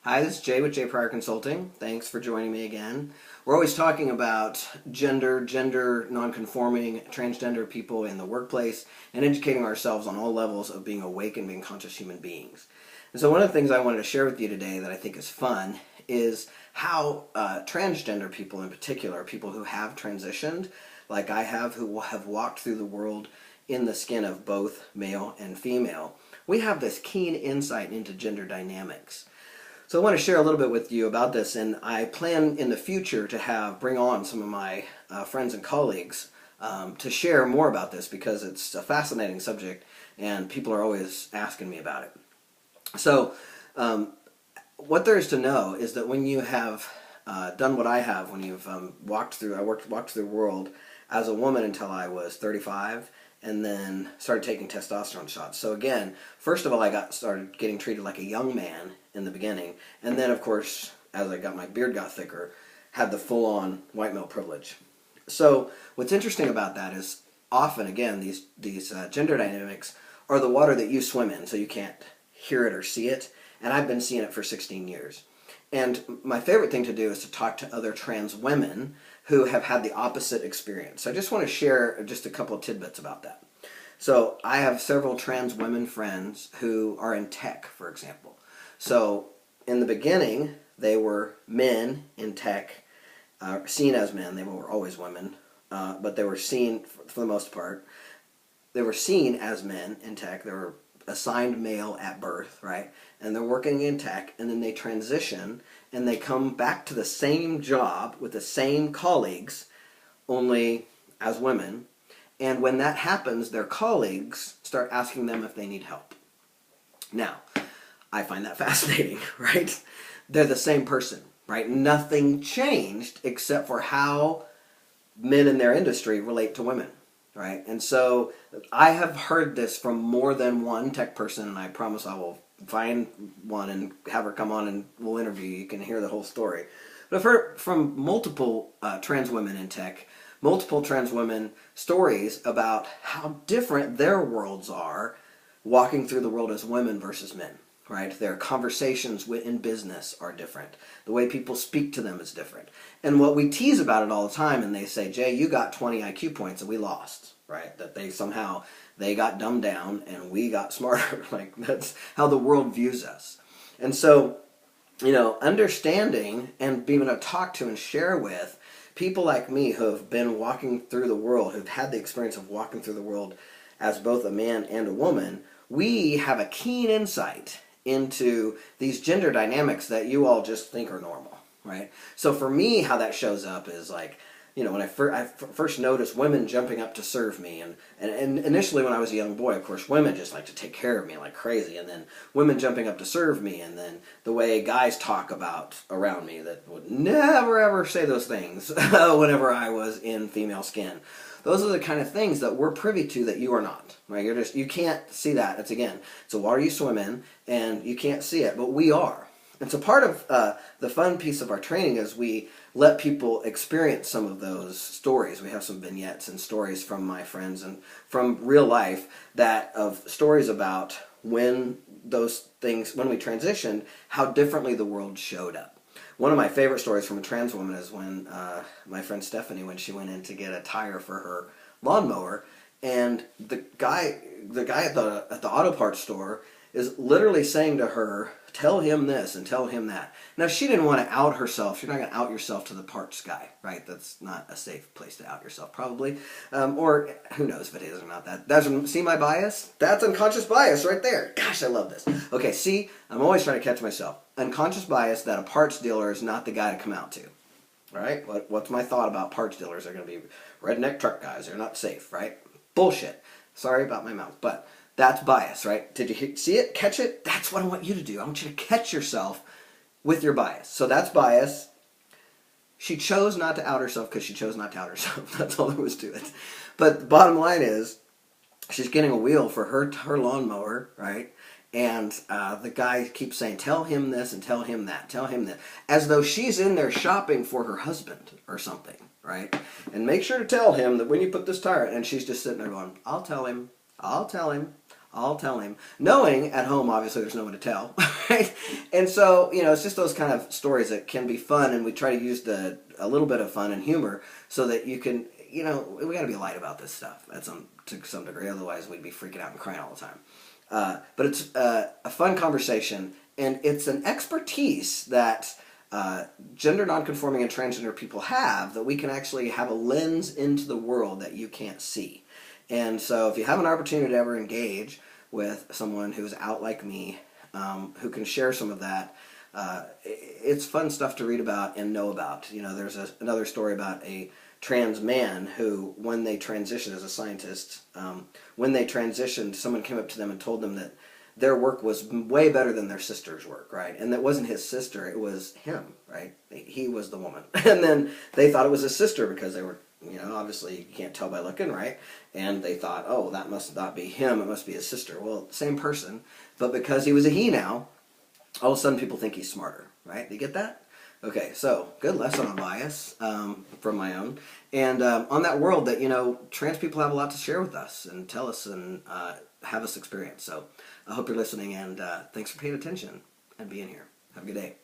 Hi, this is Jay with Jay Pryor Consulting. Thanks for joining me again. We're always talking about gender nonconforming, transgender people in the workplace, and educating ourselves on all levels of being awake and being conscious human beings. And so one of the things I wanted to share with you today that I think is fun is how transgender people in particular, people who have transitioned, like I have, who have walked through the world in the skin of both male and female, we have this keen insight into gender dynamics. So I want to share a little bit with you about this, and I plan in the future to bring on some of my friends and colleagues to share more about this because it's a fascinating subject and people are always asking me about it. So what there is to know is that when you have done what I have, when you've walked through the world as a woman until I was 35, and then started taking testosterone shots. So again, first of all, I started getting treated like a young man in the beginning, and then of course, as my beard got thicker, had the full-on white male privilege. So what's interesting about that is often, again, these gender dynamics are the water that you swim in, so you can't hear it or see it, and I've been seeing it for 16 years. And my favorite thing to do is to talk to other trans women who have had the opposite experience. So I just want to share just a couple of tidbits about that. So I have several trans women friends who are in tech, for example. So in the beginning, they were men in tech, seen as men. They were always women, but they were seen, for the most part, they were seen as men in tech. They were assigned male at birth, right? And they're working in tech, and then they transition, and they come back to the same job with the same colleagues, only as women. And when that happens, their colleagues start asking them if they need help. Now, I find that fascinating, right? They're the same person, right? Nothing changed except for how men in their industry relate to women. Right? And so I have heard this from more than one tech person, and I promise I will find one and have her come on and we'll interview you. You can hear the whole story. But I've heard from multiple trans women in tech, multiple trans women stories about how different their worlds are walking through the world as women versus men. Right? Their conversations in business are different. The way people speak to them is different. And what we tease about it all the time, and they say, Jay, you got 20 IQ points and we lost, right? That they got dumbed down and we got smarter. Like, that's how the world views us. And so, understanding and being able to talk to and share with people like me who have been walking through the world, who've had the experience of walking through the world as both a man and a woman, we have a keen insight into these gender dynamics that you all just think are normal, right? So for me, how that shows up is like, when I first noticed women jumping up to serve me, and initially when I was a young boy, of course, women just like to take care of me like crazy, and then women jumping up to serve me, and then the way guys talk about around me that would never ever say those things whenever I was in female skin. Those are the kind of things that we're privy to that you are not, right? You can't see that. It's a water you swim in, and you can't see it, but we are. And so part of the fun piece of our training is we let people experience some of those stories. We have some vignettes and stories from my friends and from real life of stories about when we transitioned, how differently the world showed up. One of my favorite stories from a trans woman is when my friend Stephanie, when she went in to get a tire for her lawnmower, and the guy at the auto parts store is literally saying to her, tell him this and tell him that. Now, she didn't want to out herself. You're not going to out yourself to the parts guy, right? That's not a safe place to out yourself, probably. Or who knows if it is or not. See my bias? That's unconscious bias right there. Gosh, I love this. Okay, see, I'm always trying to catch myself. Unconscious bias that a parts dealer is not the guy to come out to. All right? What's my thought about parts dealers? They're going to be redneck truck guys. They're not safe, right? Bullshit. Sorry about my mouth, but that's bias, right? Did you see it? Catch it? That's what I want you to do. I want you to catch yourself with your bias. So that's bias. She chose not to out herself because she chose not to out herself. That's all there was to it. But the bottom line is, she's getting a wheel for her lawnmower, right? And the guy keeps saying, tell him this and tell him that, tell him that, as though she's in there shopping for her husband or something, right? And make sure to tell him that when you put this tire, and she's just sitting there going, I'll tell him, I'll tell him. Knowing at home, obviously, there's no one to tell, right? And so, it's just those kind of stories that can be fun, and we try to use a little bit of fun and humor so that you can, we got to be light about this stuff to some degree. Otherwise, we'd be freaking out and crying all the time. But it's a fun conversation, and it's an expertise that gender nonconforming and transgender people have, that we can actually have a lens into the world that you can't see. And so if you have an opportunity to ever engage with someone who's out like me, who can share some of that, it's fun stuff to read about and know about. There's another story about a trans man who, when they transitioned as a scientist, when they transitioned, someone came up to them and told them that their work was way better than their sister's work, right? And that wasn't his sister, it was him, right? He was the woman. And then they thought it was his sister because they were, obviously you can't tell by looking, right? And they thought, oh, that must not be him, it must be his sister. Well, same person, but because he was a he now, all of a sudden people think he's smarter, right? Do you get that? Okay, so good lesson on bias from my own. And on that world that, trans people have a lot to share with us and tell us and have us experience. So I hope you're listening, and thanks for paying attention and being here. Have a good day.